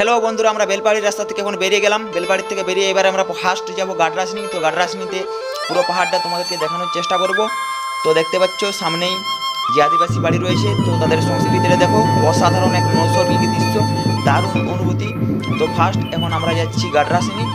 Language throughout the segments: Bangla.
হ্যালো বন্ধুরা, আমরা বেলপাহাড়ি রাস্তা থেকে এখন বেরিয়ে গেলাম। বেলপাহাড়ি থেকে বেরিয়ে এবারে আমরা ফার্স্ট যাব গাডরাসনি। তো গাডরাসনিতে পুরো পাহাড়টা তোমাদেরকে দেখানোর চেষ্টা করব। তো দেখতে পাচ্ছ সামনেই যে আদিবাসী বাড়ি রয়েছে, তো তাদের সংস্কৃতিটা দেখো, অসাধারণ এক নৈসর্গিক দৃশ্য, দারুণ অনুভূতি। তো ফার্স্ট এখন আমরা যাচ্ছি গাডরাসনি।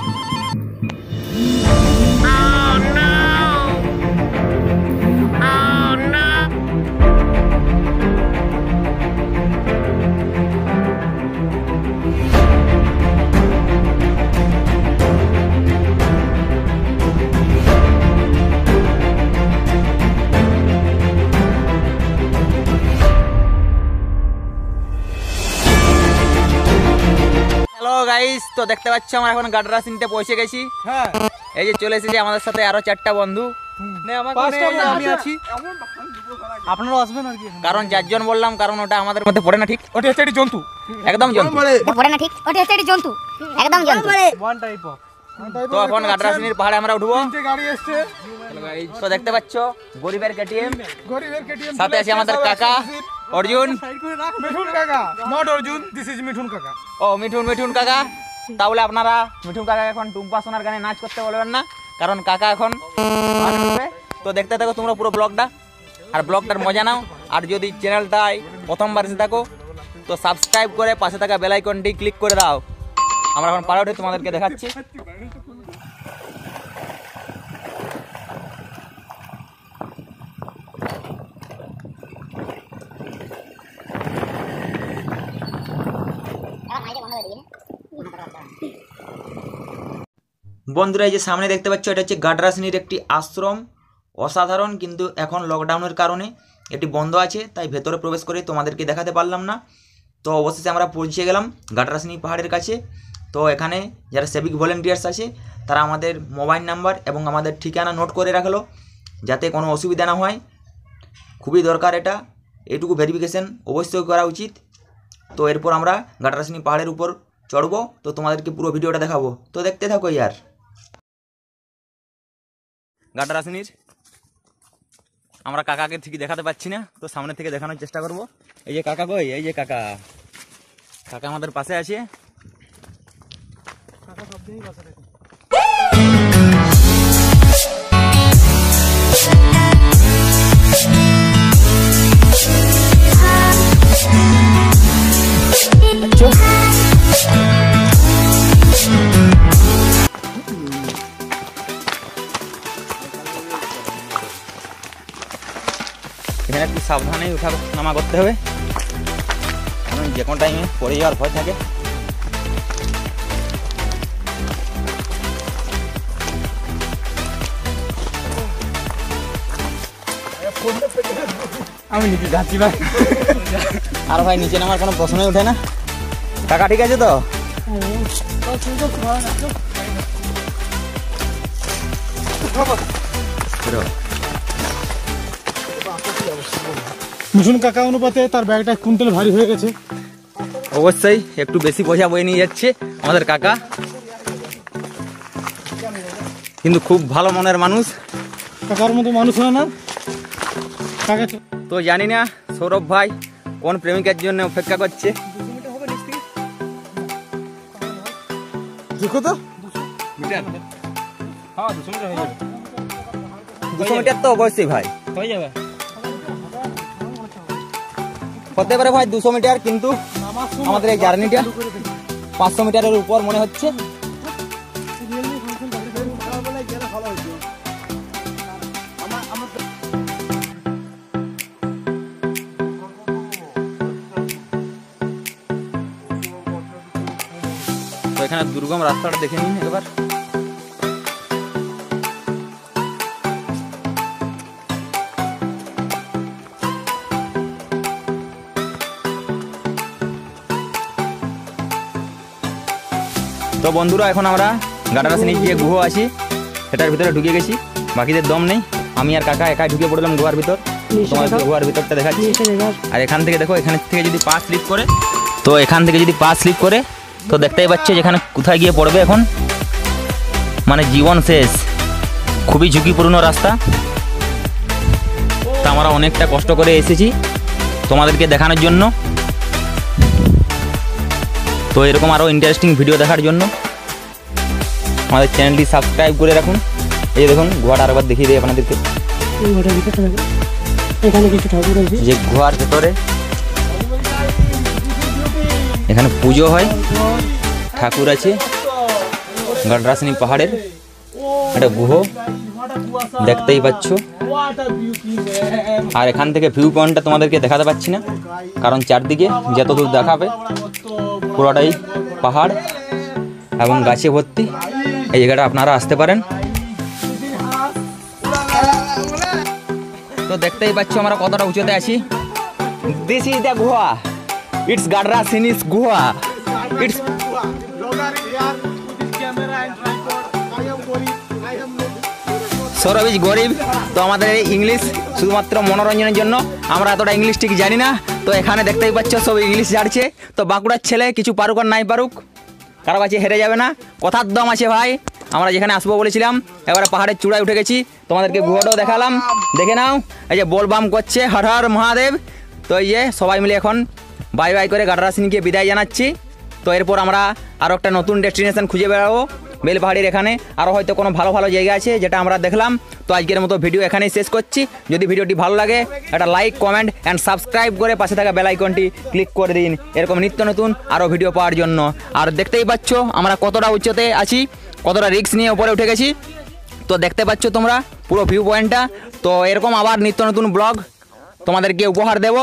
হ্যালো গাইস, তো দেখতে পাচ্ছ আমরা এখন গাডরাসনিতে পৌঁছে গেছি। হ্যাঁ, এই যে চলে এসেছে আমাদের সাথে আরো 4টা বন্ধু। আমি আছি, আপনারা আসবেন আর কি। কারণ 4 জন বললাম, কারণ ওটা আমাদের মধ্যে পড়ে না ঠিক। ওটা হচ্ছে একটি জন্তু, একদম জন্তু পড়ে না ঠিক। ওটা হচ্ছে একটি জন্তু, একদম জন্তু। One type of. তো এখন গাডরাসনির পাহাড়ে আমরা উঠবো। তিনটে গাড়ি এসছে, তো দেখতে পাচ্ছ গরিবের কেটিএম, গরিবের কেটিএম, সাথে আছে আমাদের কাকা অর্জুন। মিঠুন কাকা, not Arjun, this is Mithun কাকা। ও মিঠুন কাকা। তাহলে আপনারা মিঠুন কাকা এখন টুম্পা সোনার গানে নাচ করতে বলবেন না, কারণ কাকা এখন গান করবে। তো দেখতে থাকো তোমরা পুরো ব্লগটা, আর ব্লগটার মজা নাও। আর যদি চ্যানেলটায় প্রথমবার এসে থাকো তো সাবস্ক্রাইব করে পাশে থাকা বেল আইকনটি ক্লিক করে দাও। আমরা এখন পাহাড়ে উঠে তোমাদেরকে দেখাচ্ছি। বন্ধুরা, এই যে সামনে দেখতে পাচ্ছ, এটা হচ্ছে গাডরাসনির একটি আশ্রম। অসাধারণ, কিন্তু এখন লকডাউনের কারণে এটি বন্ধ আছে, তাই ভেতরে প্রবেশ করে তোমাদেরকে দেখাতে পারলাম না। তো অবশেষে আমরা পৌঁছে গেলাম গাডরাসনি পাহাড়ের কাছে। তো এখানে যারা সিভিক ভলেন্টিয়ার্স আছে তারা আমাদের মোবাইল নাম্বার এবং আমাদের ঠিকানা নোট করে রাখলো, যাতে কোনো অসুবিধা না হয়। খুবই দরকার এটা, এটুকু ভেরিফিকেশন অবশ্যই করা উচিত। তো এরপর আমরা গাডরাসনি পাহাড়ের উপর চড়বো, তো তোমাদেরকে পুরো ভিডিওটা দেখাবো। তো দেখতে থাকো ইয়ার। গাডরাসনির আমরা কাকাকে ঠিকই দেখাতে পাচ্ছি না, তো সামনে থেকে দেখানোর চেষ্টা করব। এই যে কাকা কই, এই যে কাকা আমাদের পাশে আছে। এখানে একটু সাবধানেই উঠা নামা করতে হবে, কারণ যে কোনো টাইমে পড়ে যাওয়ার ভয় থাকে। আমি নিচে যাচ্ছি ভাই। আর ভাই নিচে নামার কোনো প্রশ্নই ওঠে না। কাকা ঠিক আছে তো? মিঠুন কাকা অনুপাতে তার ব্যাগটা কুইন্টাল ভারী হয়ে গেছে। অবশ্যই একটু বেশি পয়সা বয়ে নিয়ে যাচ্ছে আমাদের কাকা, কিন্তু খুব ভালো মনের মানুষ। কাকার মতো মানুষ হয় না কাকা। তো জানি না সৌরভ ভাই কোন প্রেমিকার জন্য অপেক্ষা করছে। দেখো তো, 200 মিটার তো অবশ্যই ভাই হয়ে যাবে, হতে পারে ভাই 200 মিটার, কিন্তু আমাদের এই জার্নিটা 500 মিটারের উপর মনে হচ্ছে। তো এখানে দুর্গম রাস্তাটা দেখে নিন একবার। তো বন্ধুরা, এখন আমরা গাডরাসনির যে গুহা আছে সেটার ভিতরে ঢুকে গেছি, বাকিদের দম নেই। আমি আর কাকা একাই ঢুকে পড়লাম গুহার ভিতর। তোমাদের গুহার ভিতরটা দেখাচ্ছি। আর এখান থেকে দেখো, এখান থেকে যদি পা স্লিপ করে, তো এখান থেকে যদি পা স্লিপ করে তো দেখতেই পাচ্ছ যেখানে কোথায় গিয়ে পড়বে এখন, মানে জীবন শেষ। খুবই ঝুঁকিপূর্ণ রাস্তা। তা আমরা অনেকটা কষ্ট করে এসেছি তোমাদেরকে দেখানোর জন্য। তো এরকম আরও ইন্টারেস্টিং ভিডিও দেখার জন্য আমাদের চ্যানেলটি সাবস্ক্রাইব করে রাখুন। এই যে দেখুন গুহাটা আরেকবার দেখিয়ে দিই আপনাদেরকে। এখানে কিছু ঠাকুর আছে, যে গুহার ভেতরে এখানে পুজো হয়, ঠাকুর আছে। গাডরাসিনী পাহাড়ের একটা গুহ দেখতেই পাচ্ছ। আর এখান থেকে ভিউ পয়েন্টটা তোমাদেরকে দেখাতে পাচ্ছি না, কারণ চারদিকে যত দূর দেখাবে পুরোটাই পাহাড় এবং গাছে ভর্তি। এই জায়গাটা আপনারা আসতে পারেন। তো দেখতেই পাচ্ছ আমরা কতটা উঁচুতে আছি। দিস ইজ দ্য গুহা, ইটস গাডরাসিনিস গুহা। ইটস সৌরভ ইজ গরিব। তো আমাদের এই ইংলিশ শুধুমাত্র মনোরঞ্জনের জন্য, আমরা এতটা ইংলিশ ঠিক জানি না। তো এখানে দেখতেই পাচ্ছ সব ইংলিশ জানছে। তো বাঁকুড়ার ছেলে কিছু পারুক আর নাই পারুক, কারো কাছে হেরে যাবে না, কথার দম আছে ভাই। আমরা যেখানে আসবো বলেছিলাম এবারে পাহাড়ের চূড়ায় উঠে গেছি। তোমাদেরকে গুহাটাও দেখালাম, দেখে নাও। এই যে বোলবাম করছে হর হর মহাদেব। তো এই যে সবাই মিলে এখন বাই বাই করে গাডরাসিনীকে বিদায় জানাচ্ছি। তো এরপর আমরা আরও একটা নতুন ডেস্টিনেশন খুঁজে বেড়াবো বেলপাহাড়ির এখানে। আরও হয়তো কোনো ভালো ভালো জায়গা আছে যেটা আমরা দেখলাম। তো আজকের মতো ভিডিও এখানেই শেষ করছি। যদি ভিডিওটি ভালো লাগে একটা লাইক, কমেন্ট অ্যান্ড সাবস্ক্রাইব করে পাশে থাকা বেল আইকনটি ক্লিক করে দিন এরকম নিত্য নতুন আরও ভিডিও পাওয়ার জন্য। আর দেখতেই পাচ্ছ আমরা কতটা উচ্চতে আছি, কতটা রিস্ক নিয়ে উপরে উঠে গেছি। তো দেখতে পাচ্ছ তোমরা পুরো ভিউ পয়েন্টটা। তো এরকম আবার নিত্য নতুন ব্লগ তোমাদেরকে উপহার দেব।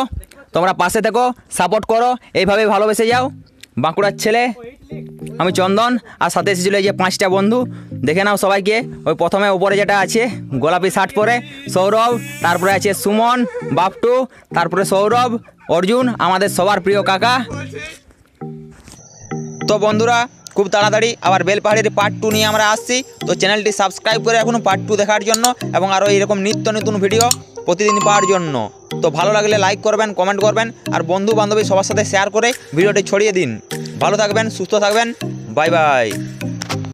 তোমরা পাশে থেকো, সাপোর্ট করো, এইভাবে ভালোবেসে যাও। বাঁকুড়ার ছেলে আমি চন্দন, আর সাথে এসেছিল এই যে 5টা বন্ধু। দেখে নাও সবাইকে। ওই প্রথমে উপরে যেটা আছে গোলাপি শার্ট পরে সৌরভ, তারপরে আছে সুমন, বাপটু, তারপরে সৌরভ, অর্জুন, আমাদের সবার প্রিয় কাকা। তো বন্ধুরা খুব তাড়াতাড়ি আবার বেলপাহাড়ির পার্ট 2 নিয়ে আমরা আসছি। তো চ্যানেলটি সাবস্ক্রাইব করে রাখুন পার্ট 2 দেখার জন্য এবং আরও এরকম নিত্য নতুন ভিডিও প্রতিদিন পাওয়ার জন্য। তো ভালো লাগলে লাইক করবেন, কমেন্ট করবেন, আর বন্ধু বান্ধবী সবার সাথে শেয়ার করে ভিডিওটি ছড়িয়ে দিন। ভালো থাকবেন, সুস্থ থাকবেন, বাই বাই।